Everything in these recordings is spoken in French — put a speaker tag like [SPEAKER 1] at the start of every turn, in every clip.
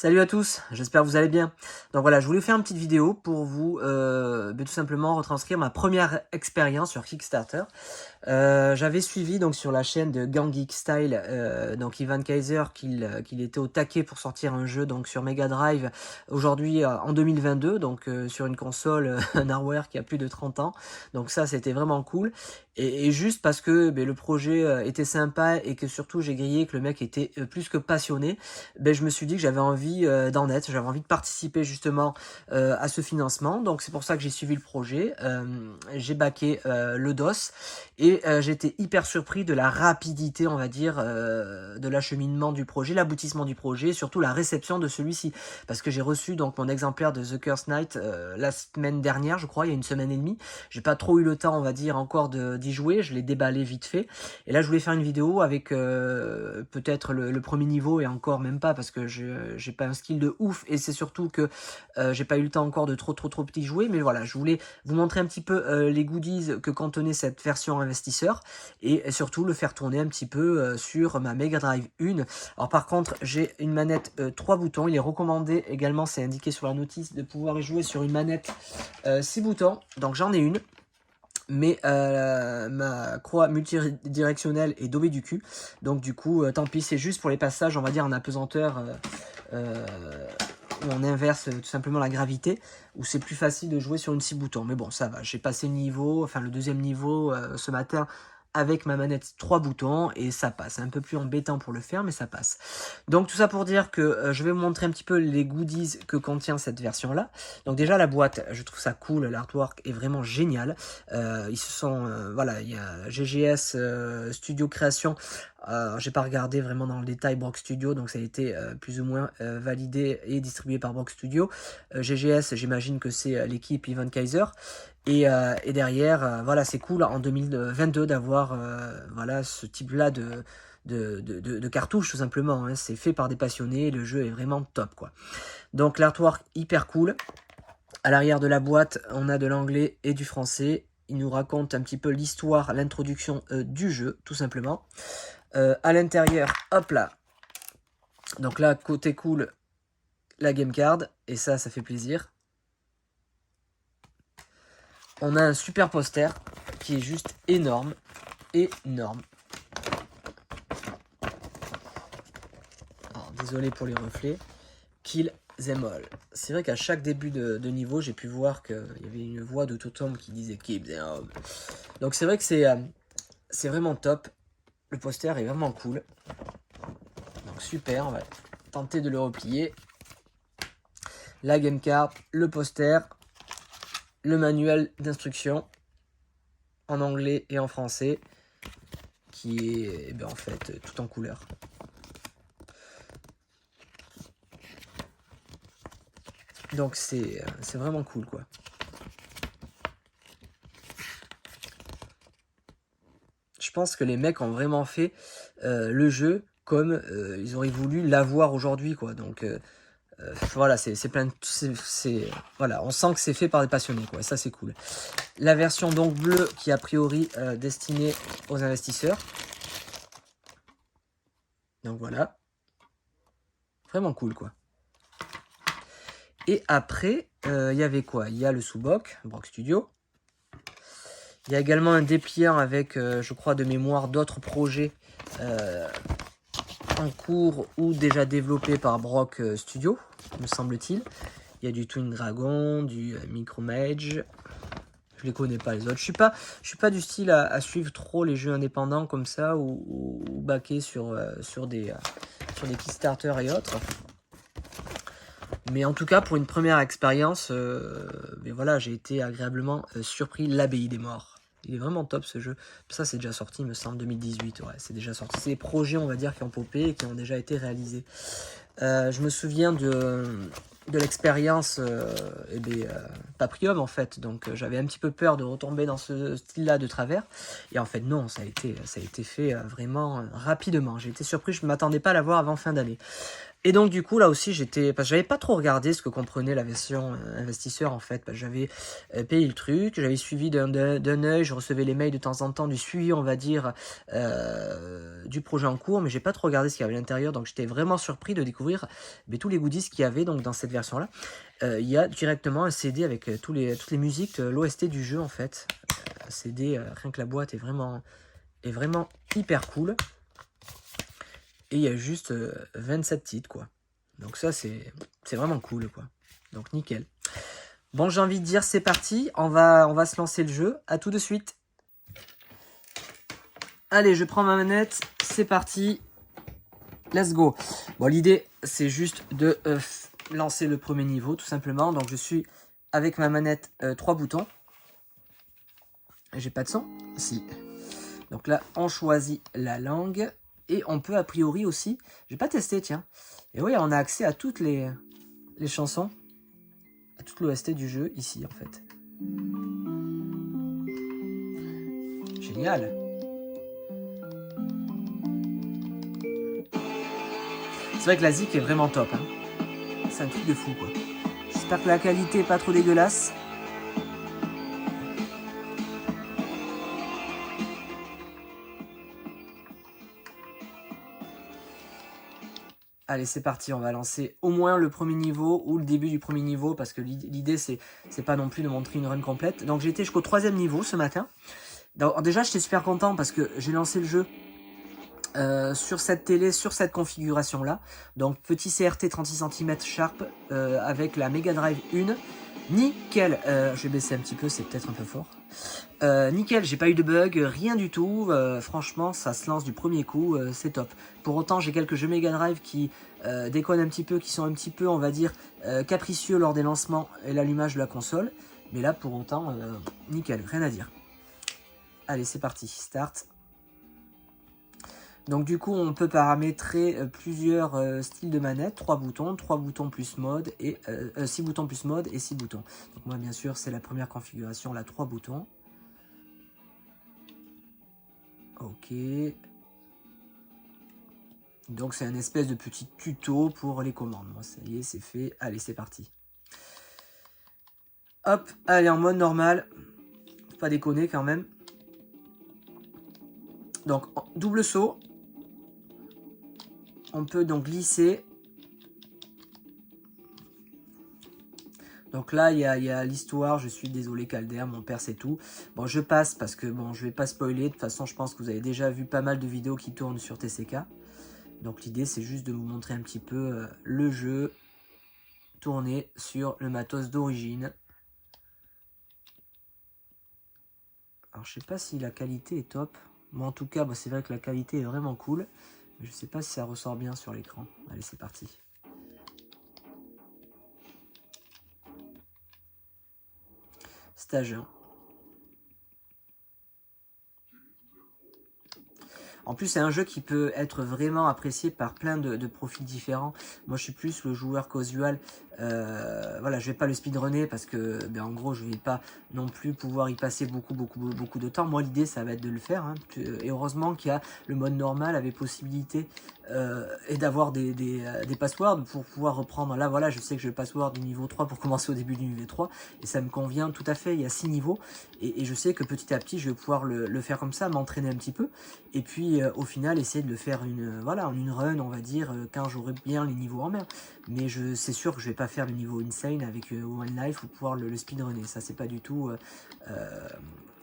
[SPEAKER 1] Salut à tous, j'espère que vous allez bien. Donc voilà, je voulais faire une petite vidéo pour vous tout simplement retranscrire ma première expérience sur Kickstarter. J'avais suivi donc sur la chaîne de Gang Geek Style, donc Ivan Kaiser, qu'il était au taquet pour sortir un jeu donc sur Mega Drive aujourd'hui en 2022, donc sur une console, un hardware qui a plus de 30 ans. Donc ça, c'était vraiment cool. Et juste parce que le projet était sympa et que surtout j'ai grillé que le mec était plus que passionné, je me suis dit que j'avais envie d'en être, j'avais envie de participer justement à ce financement. Donc c'est pour ça que j'ai suivi le projet, j'ai backé le DOS et j'ai été hyper surpris de la rapidité, on va dire, de l'acheminement du projet, l'aboutissement du projet, et surtout la réception de celui-ci. Parce que j'ai reçu donc mon exemplaire de The Cursed Knight la semaine dernière, je crois, il y a une semaine et demie. J'ai pas trop eu le temps, on va dire, encore d'y jouer, je l'ai déballé vite fait. Et là, je voulais faire une vidéo avec peut-être le premier niveau, et encore même pas, parce que j'ai pas un skill de ouf, et c'est surtout que j'ai pas eu le temps encore de trop y jouer. Mais voilà, je voulais vous montrer un petit peu les goodies que contenait cette version investisseur, et surtout le faire tourner un petit peu sur ma Mega Drive 1. Alors par contre, j'ai une manette 3 boutons. Il est recommandé également, c'est indiqué sur la notice, de pouvoir y jouer sur une manette 6 boutons. Donc j'en ai une. Mais ma croix multidirectionnelle est daubée du cul. Donc du coup, tant pis, c'est juste pour les passages, on va dire, en apesanteur où on inverse tout simplement la gravité, où c'est plus facile de jouer sur une 6 boutons. Mais bon, ça va, j'ai passé le niveau, enfin le deuxième niveau ce matin avec ma manette 3 boutons, et ça passe. C'est un peu plus embêtant pour le faire, mais ça passe. Donc tout ça pour dire que je vais vous montrer un petit peu les goodies que contient cette version-là. Donc déjà la boîte, je trouve ça cool, l'artwork est vraiment génial. Ils se sont, voilà, il y a GGS Studio Création. J'ai pas regardé vraiment dans le détail Brock Studio, donc ça a été plus ou moins validé et distribué par Brock Studio. GGS, j'imagine que c'est l'équipe Ivan Kaiser. Et derrière, voilà, c'est cool en 2022 d'avoir voilà, ce type-là de cartouches, tout simplement. Hein. C'est fait par des passionnés, le jeu est vraiment top, quoi. Donc l'artwork hyper cool. À l'arrière de la boîte, on a de l'anglais et du français. Il nous raconte un petit peu l'histoire, l'introduction du jeu, tout simplement. À l'intérieur, hop là. Donc là, côté cool, la game card. Et ça fait plaisir. On a un super poster qui est juste énorme. Énorme. Alors, désolé pour les reflets. Kill them all. C'est vrai qu'à chaque début de niveau, j'ai pu voir qu'il y avait une voix de Totem qui disait Kill them all. Donc c'est vrai que c'est vraiment top. Le poster est vraiment cool. Donc super, on va tenter de le replier. La game card, le poster, le manuel d'instruction en anglais et en français, qui est en fait tout en couleur. Donc c'est vraiment cool, quoi. Je pense que les mecs ont vraiment fait le jeu comme ils auraient voulu l'avoir aujourd'hui, quoi. Donc voilà, c'est plein de, voilà, on sent que c'est fait par des passionnés, quoi. Et ça, c'est cool. La version donc bleue qui est a priori destinée aux investisseurs. Donc voilà, vraiment cool, quoi. Et après, il y avait quoi? Il y a le sous-boc, Brock Studio. Il y a également un dépliant avec, je crois, de mémoire, d'autres projets en cours ou déjà développés par Brock Studio, me semble-t-il. Il y a du Twin Dragon, du Micromage. Je les connais pas les autres. Je suis pas du style à suivre trop les jeux indépendants comme ça ou baquer sur des Kickstarter et autres. Mais en tout cas, pour une première expérience, voilà, j'ai été agréablement surpris. L'Abbaye des Morts. Il est vraiment top ce jeu. Ça, c'est déjà sorti, il me semble, 2018. Ouais, c'est déjà sorti. C'est des projets, on va dire, qui ont popé et qui ont déjà été réalisés. Je me souviens de l'expérience Paprium, en fait. Donc, j'avais un petit peu peur de retomber dans ce style-là de travers. Et en fait, non, ça a été fait vraiment rapidement. J'ai été surpris, je ne m'attendais pas à l'avoir avant fin d'année. Et donc du coup là aussi j'étais, parce que j'avais pas trop regardé ce que comprenait la version investisseur en fait, parce que j'avais payé le truc, j'avais suivi d'un œil, je recevais les mails de temps en temps du suivi on va dire du projet en cours, mais j'ai pas trop regardé ce qu'il y avait à l'intérieur, donc j'étais vraiment surpris de découvrir tous les goodies qu'il y avait donc dans cette version là. Il y a directement un CD avec toutes les musiques, l'OST du jeu en fait. Un CD, rien que la boîte est vraiment hyper cool. Et il y a juste 27 titres, quoi. Donc ça, c'est vraiment cool, quoi. Donc nickel. Bon, j'ai envie de dire, c'est parti. On va se lancer le jeu. À tout de suite. Allez, je prends ma manette. C'est parti. Let's go. Bon, l'idée, c'est juste de lancer le premier niveau, tout simplement. Donc, je suis avec ma manette 3 boutons. J'ai pas de son? Si. Donc là, on choisit la langue. Et on peut a priori aussi, j'ai pas testé tiens, et oui on a accès à toutes les chansons, à toute l'OST du jeu ici en fait. Génial. C'est vrai que la zik est vraiment top, hein. C'est un truc de fou quoi. J'espère que la qualité est pas trop dégueulasse. Allez, c'est parti, on va lancer au moins le premier niveau ou le début du premier niveau parce que l'idée c'est pas non plus de montrer une run complète. Donc j'ai été jusqu'au 3e niveau ce matin. Donc, déjà j'étais super content parce que j'ai lancé le jeu sur cette télé, sur cette configuration là. Donc petit CRT 36 cm Sharp avec la Mega Drive 1. Nickel, je vais baisser un petit peu, c'est peut-être un peu fort. Nickel, j'ai pas eu de bug, rien du tout, franchement ça se lance du premier coup, c'est top. Pour autant j'ai quelques jeux Mega Drive qui déconnent un petit peu, qui sont un petit peu on va dire capricieux lors des lancements et l'allumage de la console. Mais là pour autant, nickel, rien à dire. Allez c'est parti, start. Donc du coup on peut paramétrer plusieurs styles de manette, 3 boutons plus mode et 6 boutons plus mode et 6 boutons. Donc moi bien sûr c'est la première configuration, la 3 boutons. Ok. Donc c'est un espèce de petit tuto pour les commandes. Moi ça y est, c'est fait. Allez, c'est parti. Hop, allez en mode normal. Faut pas déconner quand même. Donc double saut. On peut donc glisser. Donc là, il y a l'histoire, je suis désolé Calder, mon père c'est tout. Bon, je passe parce que bon, je vais pas spoiler. De toute façon, je pense que vous avez déjà vu pas mal de vidéos qui tournent sur TCK. Donc l'idée, c'est juste de vous montrer un petit peu le jeu tourné sur le matos d'origine. Alors, je sais pas si la qualité est top. Moi, en tout cas, bah, c'est vrai que la qualité est vraiment cool. Mais je sais pas si ça ressort bien sur l'écran. Allez, c'est parti. Stage 1. En plus, c'est un jeu qui peut être vraiment apprécié par plein de profils différents. Moi, je suis plus le joueur casual. Voilà, je vais pas le speedrunner parce que, ben, en gros, je vais pas non plus pouvoir y passer beaucoup de temps. Moi, l'idée, ça va être de le faire. Hein. Et heureusement qu'il y a le mode normal avec possibilité et d'avoir des passwords pour pouvoir reprendre. Là, voilà, je sais que j'ai le password du niveau 3 pour commencer au début du niveau 3 et ça me convient tout à fait. Il y a 6 niveaux et je sais que petit à petit, je vais pouvoir le faire comme ça, m'entraîner un petit peu. Et puis au final essayer de le faire voilà, en une run on va dire quand j'aurai bien les niveaux en main. Mais c'est sûr que je vais pas faire le niveau insane avec One Life ou pouvoir le speedrunner. Ça c'est pas du tout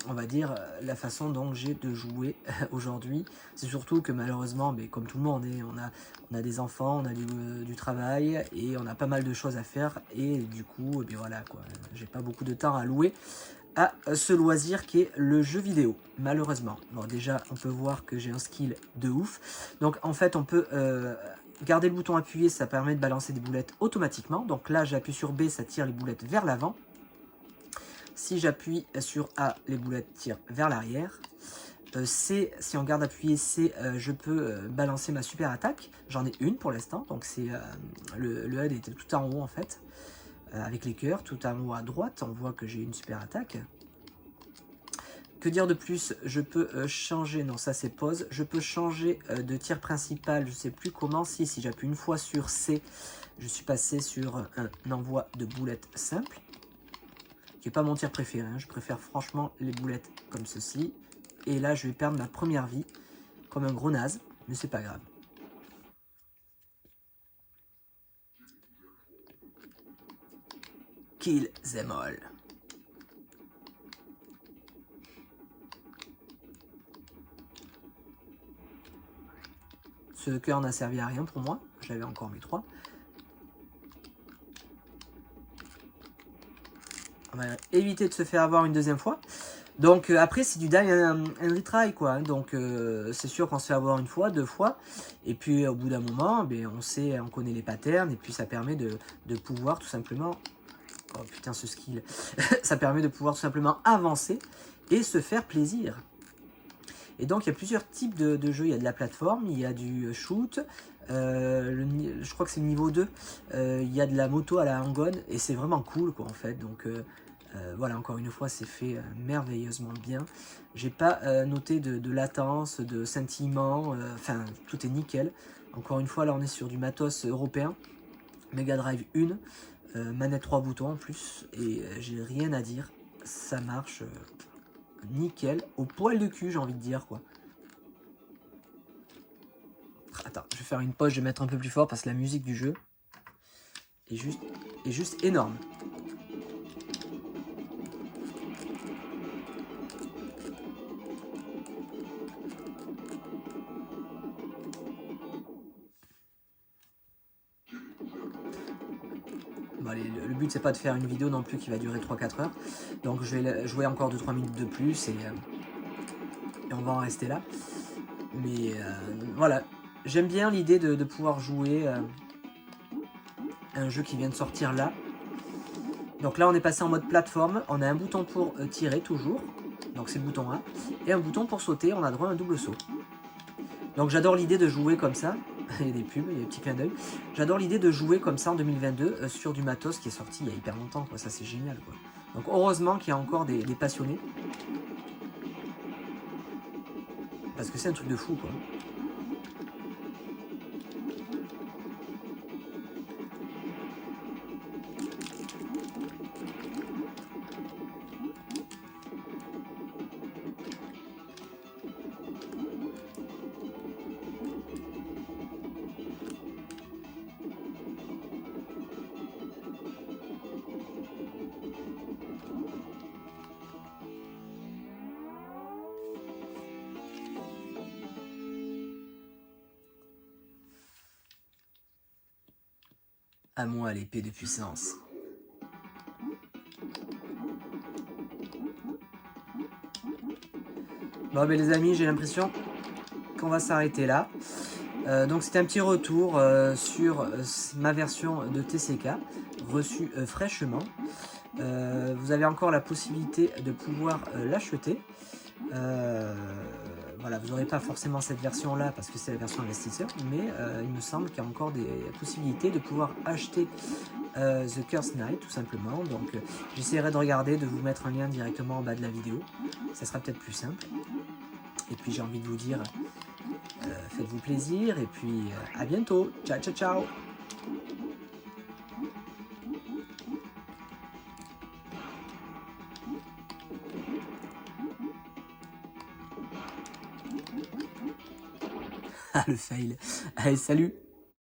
[SPEAKER 1] on va dire la façon dont j'ai de jouer aujourd'hui. C'est surtout que malheureusement, mais comme tout le monde, on a des enfants, on a du travail et on a pas mal de choses à faire. Et du coup, et bien voilà quoi, j'ai pas beaucoup de temps à louer à ce loisir qui est le jeu vidéo, malheureusement. Bon, déjà, on peut voir que j'ai un skill de ouf. Donc, en fait, on peut garder le bouton appuyé, ça permet de balancer des boulettes automatiquement. Donc là, j'appuie sur B, ça tire les boulettes vers l'avant. Si j'appuie sur A, les boulettes tirent vers l'arrière. C, si on garde appuyé C, je peux balancer ma super attaque. J'en ai une pour l'instant, donc c'est le HUD était tout en haut en fait. Avec les cœurs, tout en haut à droite, on voit que j'ai une super attaque. que dire de plus? Je peux changer, non ça c'est pause, je peux changer de tir principal, je sais plus comment, si j'appuie une fois sur C, je suis passé sur un envoi de boulettes simple, qui n'est pas mon tir préféré, hein. Je préfère franchement les boulettes comme ceci, et là je vais perdre ma première vie, comme un gros naze, mais c'est pas grave. Kill them all. Ce cœur n'a servi à rien pour moi, j'avais encore mes 3. On va éviter de se faire avoir une deuxième fois. Donc après c'est du die and retry quoi, hein. Donc c'est sûr qu'on se fait avoir une fois, 2 fois, et puis au bout d'un moment, ben, on connaît les patterns, et puis ça permet de pouvoir tout simplement, oh putain ce skill, ça permet de pouvoir tout simplement avancer et se faire plaisir. Et donc il y a plusieurs types de jeux, il y a de la plateforme, il y a du shoot, je crois que c'est le niveau 2, il y a de la moto à la hang-on, et c'est vraiment cool quoi en fait, donc voilà, encore une fois c'est fait merveilleusement bien. J'ai pas noté de latence, de scintillement, enfin tout est nickel. Encore une fois là on est sur du matos européen, Mega Drive 1, manette 3 boutons en plus, et j'ai rien à dire, ça marche nickel, au poil de cul j'ai envie de dire quoi. Attends, je vais faire une pause, je vais mettre un peu plus fort parce que la musique du jeu est juste énorme. Bon, allez, le but c'est pas de faire une vidéo non plus qui va durer 3-4 heures, donc je vais jouer encore 2-3 minutes de plus, et on va en rester là. Mais voilà, j'aime bien l'idée de pouvoir jouer un jeu qui vient de sortir là. Donc là on est passé en mode plateforme, on a un bouton pour tirer toujours, donc c'est le bouton A, et un bouton pour sauter, on a droit à un double saut. Donc j'adore l'idée de jouer comme ça, il y a des pubs, il y a des petits clins d'œil, j'adore l'idée de jouer comme ça en 2022 sur du matos qui est sorti il y a hyper longtemps, quoi. Ça c'est génial quoi. Donc heureusement qu'il y a encore des passionnés, parce que c'est un truc de fou quoi. À moi l'épée de puissance. Bon ben les amis, j'ai l'impression qu'on va s'arrêter là. Donc c'était un petit retour sur ma version de TCK, reçue fraîchement. Vous avez encore la possibilité de pouvoir l'acheter. Voilà, vous n'aurez pas forcément cette version là parce que c'est la version investisseur, mais il me semble qu'il y a encore des possibilités de pouvoir acheter The Cursed Knight tout simplement. Donc j'essaierai de regarder, de vous mettre un lien directement en bas de la vidéo, ça sera peut-être plus simple. Et puis j'ai envie de vous dire, faites-vous plaisir, et puis à bientôt, ciao ciao ciao. Ah le fail, allez salut.